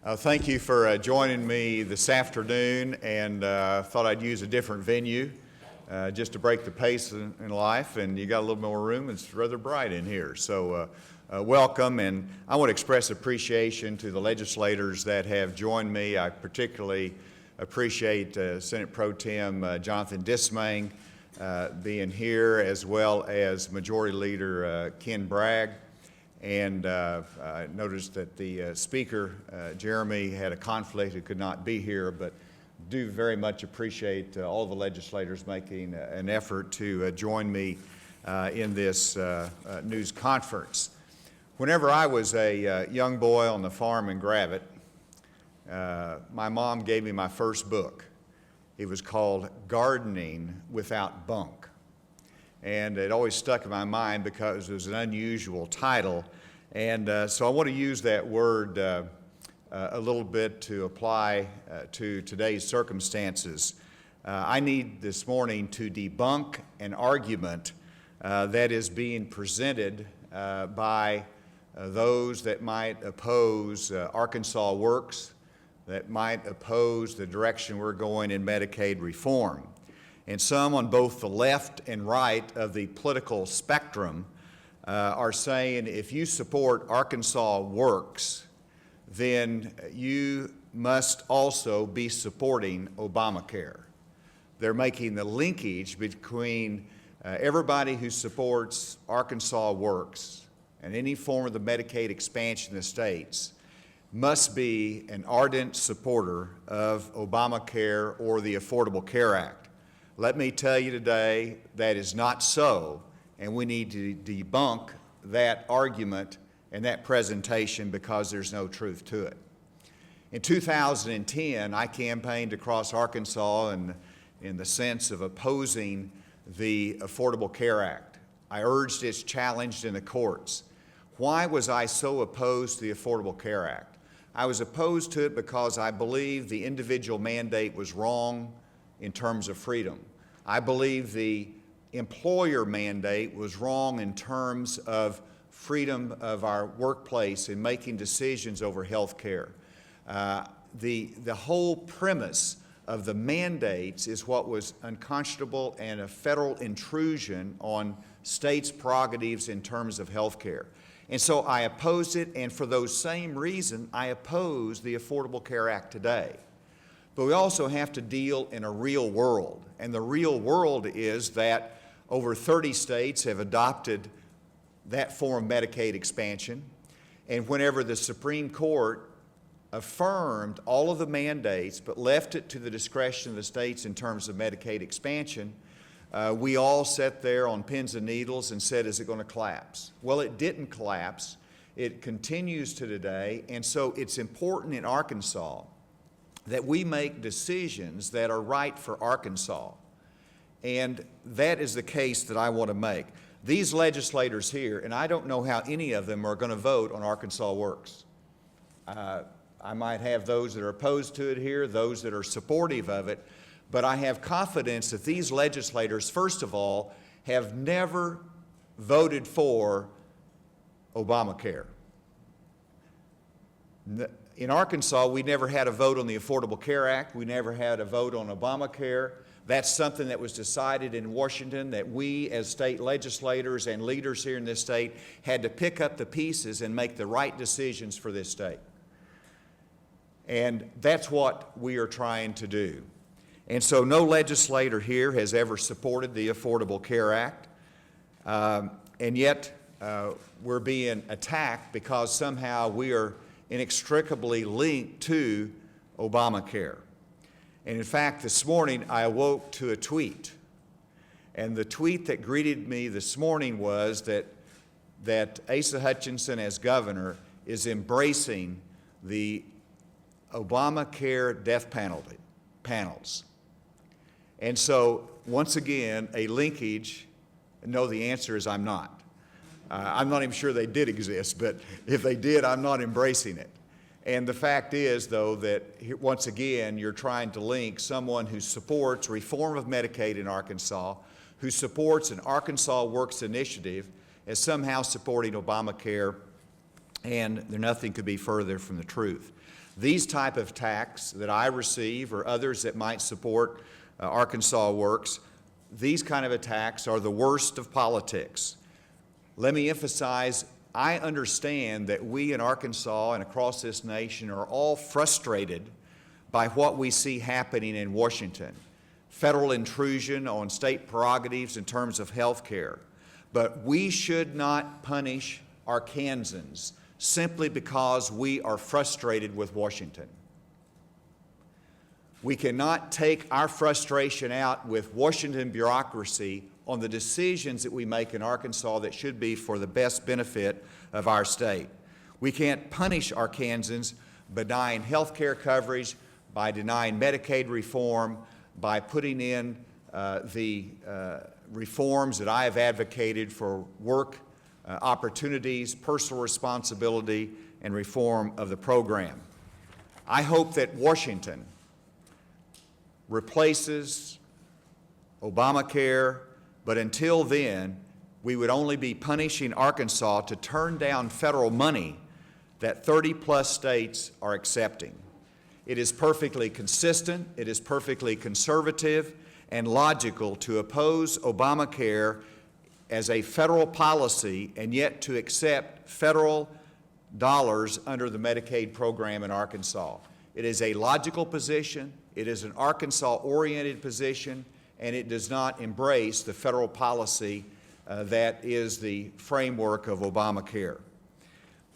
Thank you for joining me this afternoon, and thought I'd use a different venue just to break the pace in life, and you got a little more room. It's rather bright in here, so welcome, and I want to express appreciation to the legislators that have joined me. I particularly appreciate Senate Pro Tem Jonathan Dismang being here, as well as Majority Leader Ken Bragg. And I noticed that the Speaker, Jeremy, had a conflict and could not be here, but do very much appreciate all the legislators making an effort to join me in this news conference. Whenever I was a young boy on the farm in Gravett, my mom gave me my first book. It was called Gardening Without Bunk. And it always stuck in my mind because it was an unusual title. And so I want to use that word a little bit to apply to today's circumstances. I need this morning to debunk an argument that is being presented by those that might oppose Arkansas Works, that might oppose the direction we're going in Medicaid reform. And some on both the left and right of the political spectrum are saying if you support Arkansas Works, then you must also be supporting Obamacare. They're making the linkage between everybody who supports Arkansas Works and any form of the Medicaid expansion in the states must be an ardent supporter of Obamacare or the Affordable Care Act. Let me tell you today that is not so, and we need to debunk that argument and that presentation because there's no truth to it. In 2010, I campaigned across Arkansas in the sense of opposing the Affordable Care Act. I urged its challenge in the courts. Why was I so opposed to the Affordable Care Act? I was opposed to it because I believed the individual mandate was wrong in terms of freedom. I believe the employer mandate was wrong in terms of freedom of our workplace in making decisions over health care. The whole premise of the mandates is what was unconscionable and a federal intrusion on states' prerogatives in terms of health care. And so I opposed it, and for those same reasons, I oppose the Affordable Care Act today. But we also have to deal in a real world, and the real world is that over 30 states have adopted that form of Medicaid expansion, and whenever the Supreme Court affirmed all of the mandates but left it to the discretion of the states in terms of Medicaid expansion, we all sat there on pins and needles and said, is it going to collapse? Well, it didn't collapse. It continues to today, and so it's important in Arkansas that we make decisions that are right for Arkansas. And that is the case that I want to make. These legislators here, and I don't know how any of them are going to vote on Arkansas Works. I might have those that are opposed to it here, those that are supportive of it, but I have confidence that these legislators, first of all, have never voted for Obamacare. In Arkansas, we never had a vote on the Affordable Care Act. We never had a vote on Obamacare. That's something that was decided in Washington that we as state legislators and leaders here in this state had to pick up the pieces and make the right decisions for this state. And that's what we are trying to do. And so no legislator here has ever supported the Affordable Care Act, and yet we're being attacked because somehow we are inextricably linked to Obamacare. And in fact, this morning I awoke to a tweet. And the tweet that greeted me this morning was that Asa Hutchinson as governor is embracing the Obamacare death penalty panels. And so, once again, a linkage. No, the answer is I'm not. I'm not even sure they did exist, but if they did, I'm not embracing it. And the fact is, though, that once again, you're trying to link someone who supports reform of Medicaid in Arkansas, who supports an Arkansas Works initiative, as somehow supporting Obamacare, and nothing could be further from the truth. These type of tax that I receive or others that might support Arkansas Works, these kind of attacks are the worst of politics. Let me emphasize, I understand that we in Arkansas and across this nation are all frustrated by what we see happening in Washington. Federal intrusion on state prerogatives in terms of health care. But we should not punish Arkansans simply because we are frustrated with Washington. We cannot take our frustration out with Washington bureaucracy on the decisions that we make in Arkansas that should be for the best benefit of our state. We can't punish Arkansans by denying health care coverage, by denying Medicaid reform, by putting in the reforms that I have advocated for work opportunities, personal responsibility, and reform of the program. I hope that Washington replaces Obamacare, but until then, we would only be punishing Arkansas to turn down federal money that 30-plus states are accepting. It is perfectly consistent, it is perfectly conservative and logical to oppose Obamacare as a federal policy and yet to accept federal dollars under the Medicaid program in Arkansas. It is a logical position, it is an Arkansas-oriented position, and it does not embrace the federal policy that is the framework of Obamacare.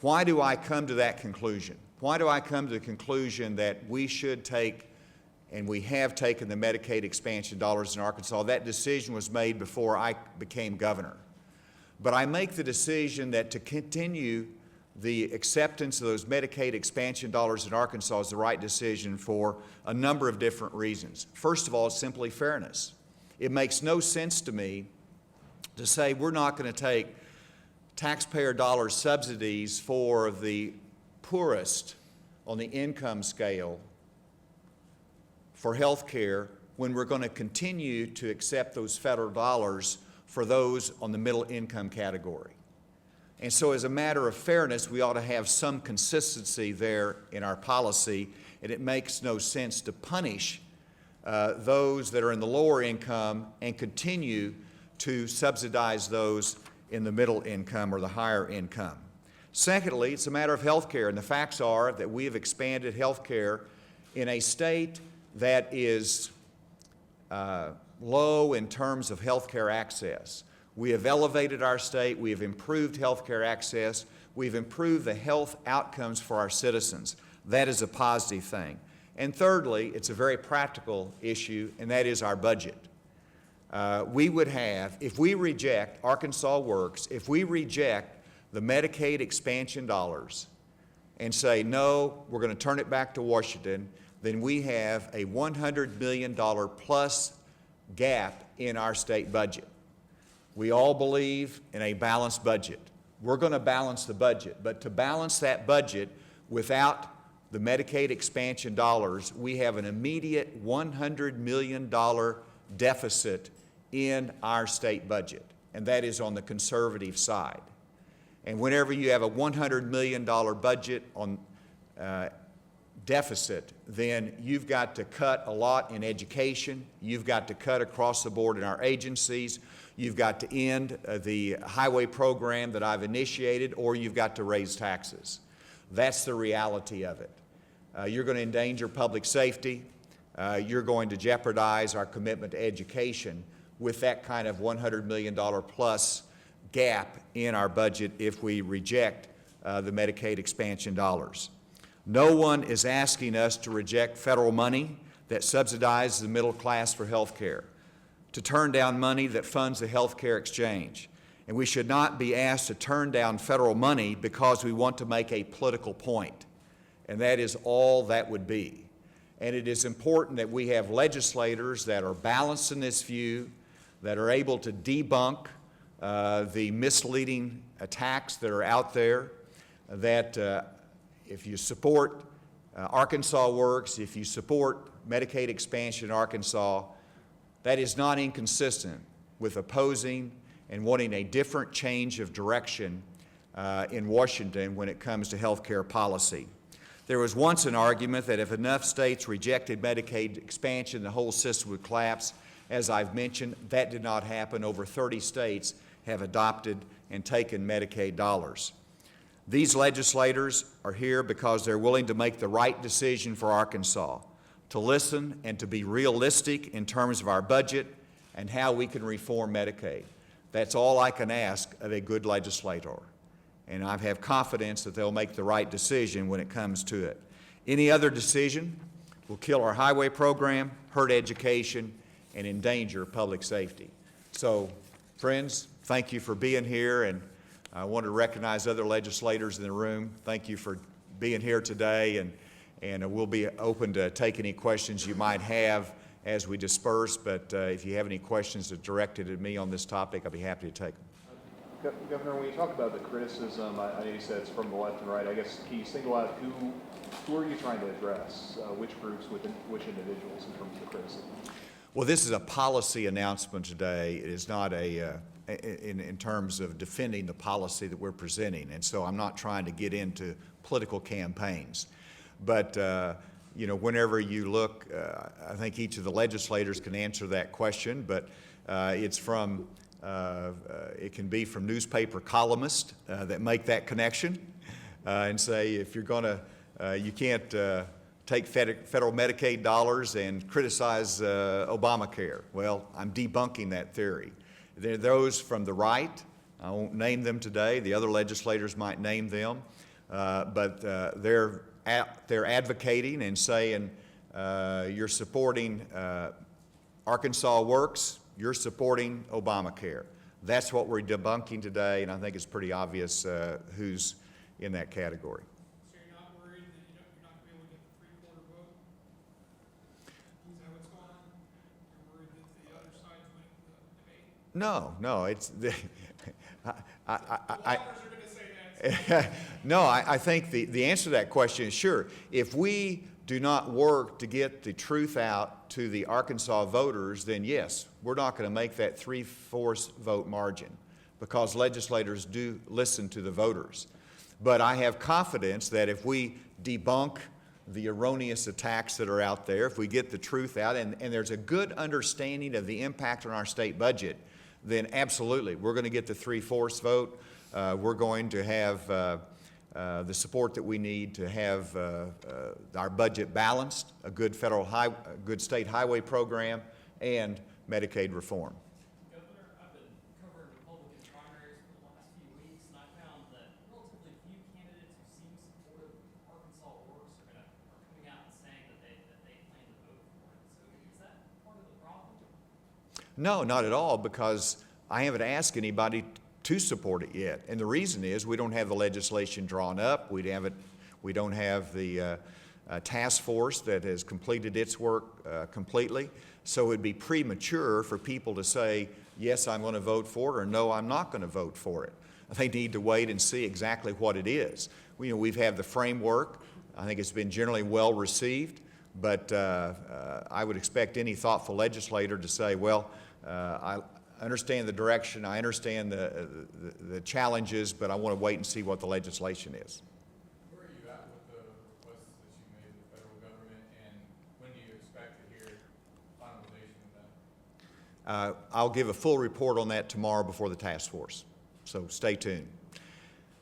Why do I come to that conclusion? Why do I come to the conclusion that we should take, and we have taken, the Medicaid expansion dollars in Arkansas? That decision was made before I became governor. But I make the decision that to continue the acceptance of those Medicaid expansion dollars in Arkansas is the right decision for a number of different reasons. First of all, simply fairness. It makes no sense to me to say we're not going to take taxpayer dollar subsidies for the poorest on the income scale for health care when we're going to continue to accept those federal dollars for those on the middle income category. And so as a matter of fairness, we ought to have some consistency there in our policy, and it makes no sense to punish those that are in the lower income and continue to subsidize those in the middle income or the higher income. Secondly, it's a matter of health care, and the facts are that we have expanded health care in a state that is low in terms of health care access. We have elevated our state, we have improved health care access, we've improved the health outcomes for our citizens. That is a positive thing. And thirdly, it's a very practical issue, and that is our budget. We would have, if we reject Arkansas Works, if we reject the Medicaid expansion dollars and say, no, we're going to turn it back to Washington, then we have a $100 million plus gap in our state budget. We all believe in a balanced budget. We're going to balance the budget, but to balance that budget without the Medicaid expansion dollars, we have an immediate $100 million deficit in our state budget, and that is on the conservative side. And whenever you have a $100 million budget on deficit, then you've got to cut a lot in education, you've got to cut across the board in our agencies, you've got to end the highway program that I've initiated, or you've got to raise taxes. That's the reality of it. You're going to endanger public safety, you're going to jeopardize our commitment to education with that kind of $100 million plus gap in our budget if we reject the Medicaid expansion dollars. No one is asking us to reject federal money that subsidizes the middle class for health care, to turn down money that funds the health care exchange. And we should not be asked to turn down federal money because we want to make a political point. And that is all that would be. And it is important that we have legislators that are balanced in this view, that are able to debunk the misleading attacks that are out there, that if you support Arkansas Works, if you support Medicaid expansion in Arkansas, that is not inconsistent with opposing and wanting a different change of direction in Washington when it comes to health care policy. There was once an argument that if enough states rejected Medicaid expansion, the whole system would collapse. As I've mentioned, that did not happen. Over 30 states have adopted and taken Medicaid dollars. These legislators are here because they're willing to make the right decision for Arkansas, to listen and to be realistic in terms of our budget and how we can reform Medicaid. That's all I can ask of a good legislator. And I have confidence that they'll make the right decision when it comes to it. Any other decision will kill our highway program, hurt education, and endanger public safety. So, friends, thank you for being here, and I want to recognize other legislators in the room. Thank you for being here today, and we'll be open to take any questions you might have as we disperse, but if you have any questions that are directed at me on this topic, I'll be happy to take them. Governor, when you talk about the criticism, I know you said it's from the left and right. I guess can you single out who are you trying to address? Which groups, which individuals in terms of the criticism? Well, this is a policy announcement today. It is not in terms of defending the policy that we're presenting, and so I'm not trying to get into political campaigns. But you know, whenever you look, I think each of the legislators can answer that question, but it's from it can be from newspaper columnists that make that connection and say, if you're going to, you can't take federal Medicaid dollars and criticize Obamacare. Well, I'm debunking that theory. There are those from the right. I won't name them today. The other legislators might name them, but they're advocating and saying you're supporting Arkansas Works, you're supporting Obamacare. That's what we're debunking today, and I think it's pretty obvious who's in that category. So you're not worried that you're not going to be able to get the three-quarter vote? Is that what's going on? You're worried that the other side's winning the debate? No, it's the, Are going to say that. no, I think the answer to that question is sure. If we do not work to get the truth out to the Arkansas voters, then yes, we're not going to make that 3/4 vote margin because legislators do listen to the voters. But I have confidence that if we debunk the erroneous attacks that are out there, if we get the truth out and there's a good understanding of the impact on our state budget, then absolutely, we're going to get the 3/4 vote. We're going to have the support that we need to have our budget balanced, a good good state highway program, and Medicaid reform. Governor, I've been covering Republican primaries for the last few weeks, and I found that relatively few candidates who seem supportive of Arkansas Works are coming out and saying that they plan to vote for it. So is that part of the problem? No, not at all, because I haven't asked anybody to support it yet. And the reason is we don't have the legislation drawn up. We don't have the task force that has completed its work completely. So it'd be premature for people to say, yes, I'm going to vote for it, or no, I'm not going to vote for it. They need to wait and see exactly what it is. We've had the framework. I think it's been generally well received, but I would expect any thoughtful legislator to say, well, I understand the direction, I understand the challenges, but I want to wait and see what the legislation is. Where are you at with the requests that you made to the federal government, and when do you expect to hear finalization of that? I'll give a full report on that tomorrow before the task force, so stay tuned.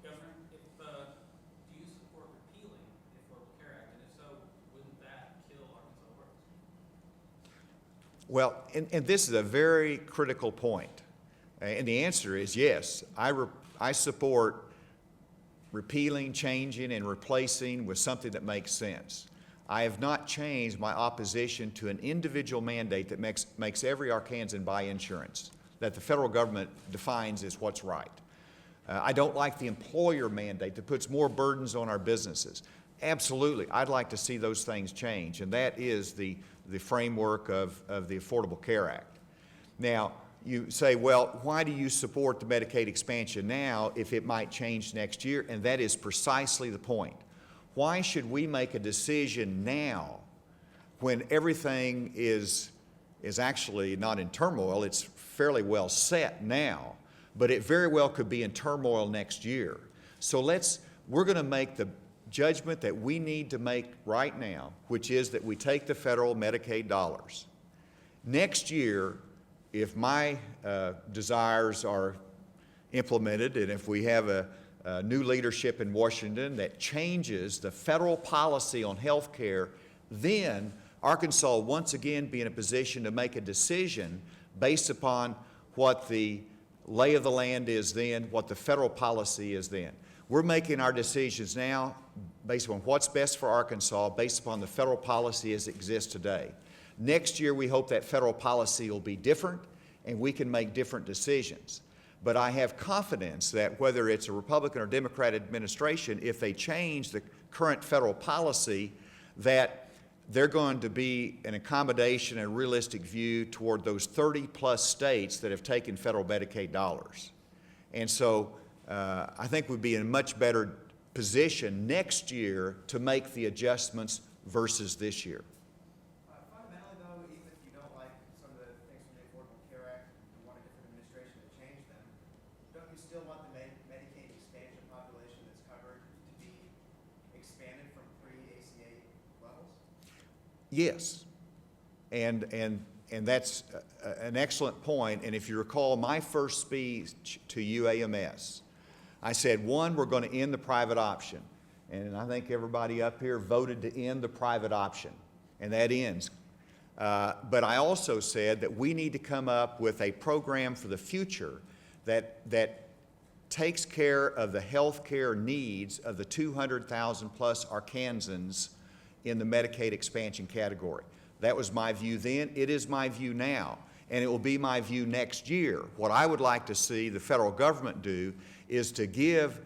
Governor, do you support repealing the Affordable Care Act, and if so, wouldn't that kill Arkansas Works? Well, and this is a very critical point, and the answer is yes. I support repealing, changing, and replacing with something that makes sense. I have not changed my opposition to an individual mandate that makes every Arkansan buy insurance, that the federal government defines as what's right. I don't like the employer mandate that puts more burdens on our businesses. Absolutely, I'd like to see those things change, and that is the framework of the Affordable Care Act. Now, you say, well, why do you support the Medicaid expansion now if it might change next year? And that is precisely the point. Why should we make a decision now when everything is actually not in turmoil? It's fairly well set now, but it very well could be in turmoil next year. So we're going to make the judgment that we need to make right now, which is that we take the federal Medicaid dollars. Next year, if my desires are implemented and if we have a new leadership in Washington that changes the federal policy on health care, then Arkansas will once again be in a position to make a decision based upon what the lay of the land is then, what the federal policy is then. We're making our decisions now based on what's best for Arkansas, based upon the federal policy as it exists today. Next year, we hope that federal policy will be different and we can make different decisions. But I have confidence that whether it's a Republican or Democrat administration, if they change the current federal policy, that they're going to be an accommodation and a realistic view toward those 30-plus states that have taken federal Medicaid dollars. And so I think we'd be in a much better position next year to make the adjustments versus this year. Fundamentally, though, even if you don't like some of the things from the Affordable Care Act and want a different administration to change them, don't you still want the Medicaid expansion population that's covered to be expanded from pre-ACA levels? Yes, and that's an excellent point. And if you recall my first speech to UAMS, I said, one, we're going to end the private option. And I think everybody up here voted to end the private option, and that ends. But I also said that we need to come up with a program for the future that takes care of the health care needs of the 200,000 plus Arkansans in the Medicaid expansion category. That was my view then. It is my view now, and it will be my view next year. What I would like to see the federal government do is to give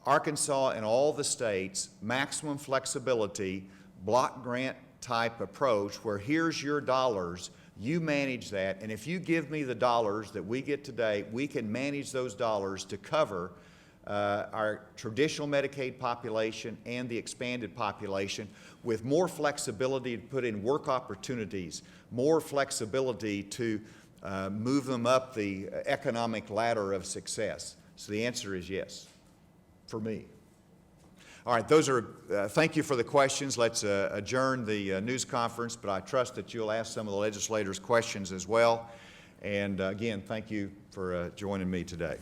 Arkansas and all the states maximum flexibility, block grant type approach where here's your dollars, you manage that, and if you give me the dollars that we get today, we can manage those dollars to cover our traditional Medicaid population and the expanded population with more flexibility to put in work opportunities, more flexibility to move them up the economic ladder of success. So the answer is yes, for me. All right, thank you for the questions. Let's adjourn the news conference, but I trust that you'll ask some of the legislators questions as well. And again, thank you for joining me today.